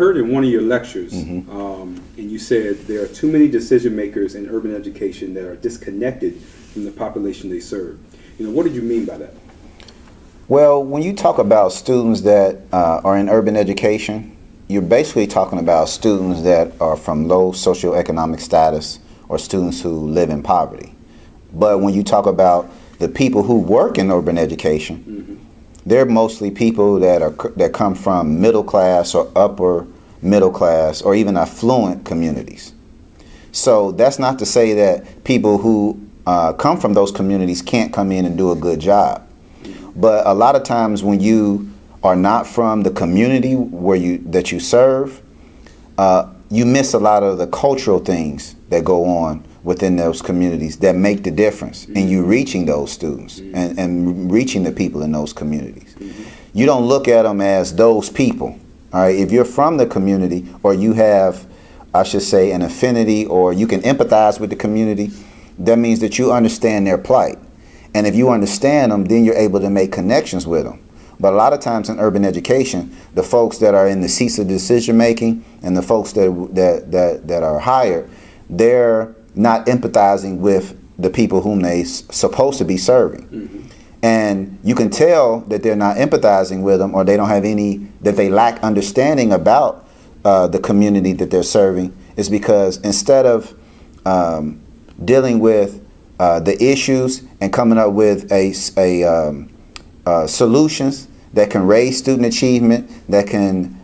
heard in one of your lectures, and you said there are too many decision makers in urban education that are disconnected from the population they serve. What did you mean by that? Well, when you talk about students that are in urban education, you're basically talking about students that are from low socioeconomic status or students who live in poverty. But when you talk about the people who work in urban education, they're mostly people that come from middle class or upper middle class or even affluent communities. So that's not to say that people who come from those communities can't come in and do a good job. But a lot of times when you are not from the community that you serve, you miss a lot of the cultural things that go on within those communities that make the difference in you reaching those students and reaching the people in those communities. You don't look at them as those people. All right, if you're from the community or you have, I should say, an affinity or you can empathize with the community, that means that you understand their plight. And if you understand them, then you're able to make connections with them. But a lot of times in urban education, the folks that are in the seats of decision making and the folks that are hired, they're not empathizing with the people whom they supposed to be serving. And you can tell that they're not empathizing with them, or they don't have that they lack understanding about the community that they're serving, is because instead of dealing with the issues and coming up with solutions that can raise student achievement, that can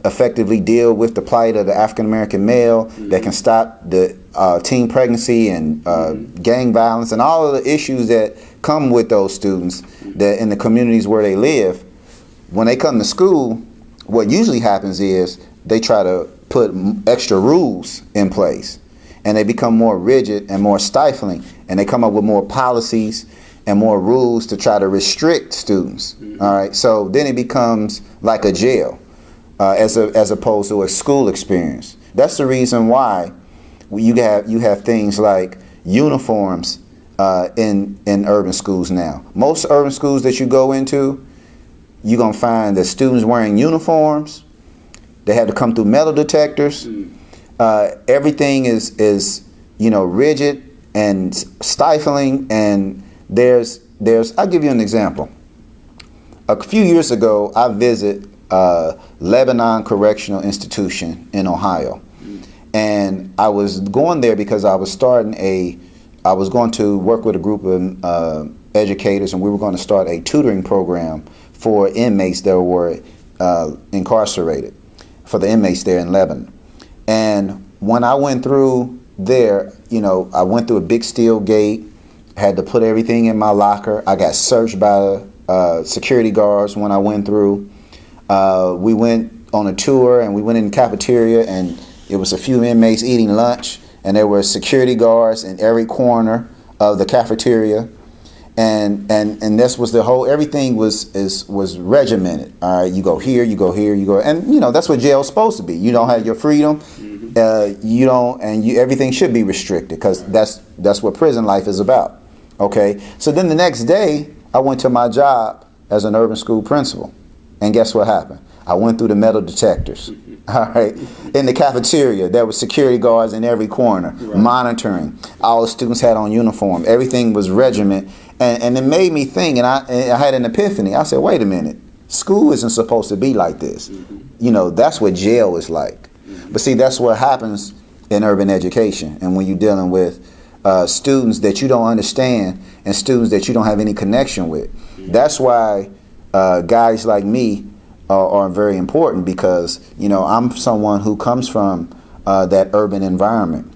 effectively deal with the plight of the African American male, that can stop the teen pregnancy and gang violence and all of the issues that come with those students that in the communities where they live. When they come to school, what usually happens is they try to put extra rules in place, and they become more rigid and more stifling, and they come up with more policies and more rules to try to restrict students. All right, so then it becomes like a jail as opposed to a school experience. That's the reason why you have things like uniforms in urban schools now. Most urban schools that you go into, you're gonna find that students wearing uniforms. They have to come through metal detectors. Everything is rigid and stifling. And there's I'll give you an example. A few years ago, I visited Lebanon Correctional Institution in Ohio, and I was going there because I was going to work with a group of educators, and we were going to start a tutoring program for inmates that were incarcerated, for the inmates there in Lebanon. And when I went through there, I went through a big steel gate, had to put everything in my locker. I got searched by security guards when I went through. We went on a tour, and we went in the cafeteria, and it was a few inmates eating lunch, and there were security guards in every corner of the cafeteria. And this was the whole, everything was regimented. All right, you go here, you go here, you go, and that's what jail's supposed to be. You don't have your freedom. Everything should be restricted, because that's what prison life is about. Okay, so then the next day I went to my job as an urban school principal, and guess what happened? I went through the metal detectors. All right, in the cafeteria there were security guards in every corner, monitoring. All the students had on uniform. Everything was regiment, and it made me think, and I had an epiphany. I said, wait a minute, school isn't supposed to be like this. That's what jail is like. But see, that's what happens in urban education, and when you're dealing with students that you don't understand and students that you don't have any connection with. That's why guys like me are very important, because I'm someone who comes from that urban environment.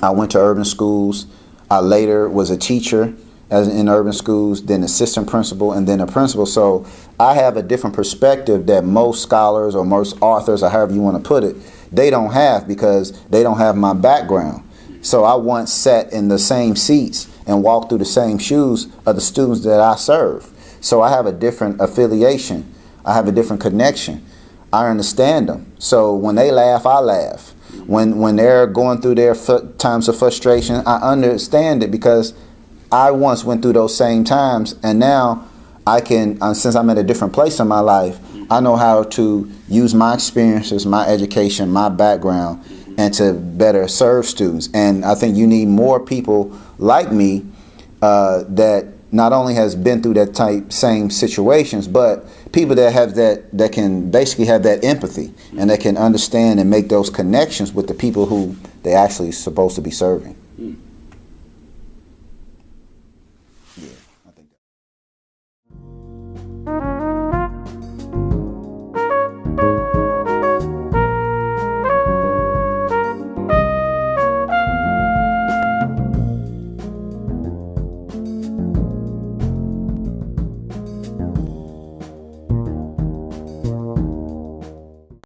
I went to urban schools. I later was a teacher in urban schools, then assistant principal, and then a principal. So I have a different perspective that most scholars or most authors, or however you want to put it, they don't have, because they don't have my background. So I once sat in the same seats and walked through the same shoes of the students that I serve. So I have a different affiliation. I have a different connection. I understand them. So when they laugh, I laugh. When they're going through their times of frustration, I understand it, because I once went through those same times, and now I can, since I'm at a different place in my life, I know how to use my experiences, my education, my background, and to better serve students. And I think you need more people like me that not only has been through that type same situations, but people that have that can basically have that empathy and that can understand and make those connections with the people who they actually supposed to be serving.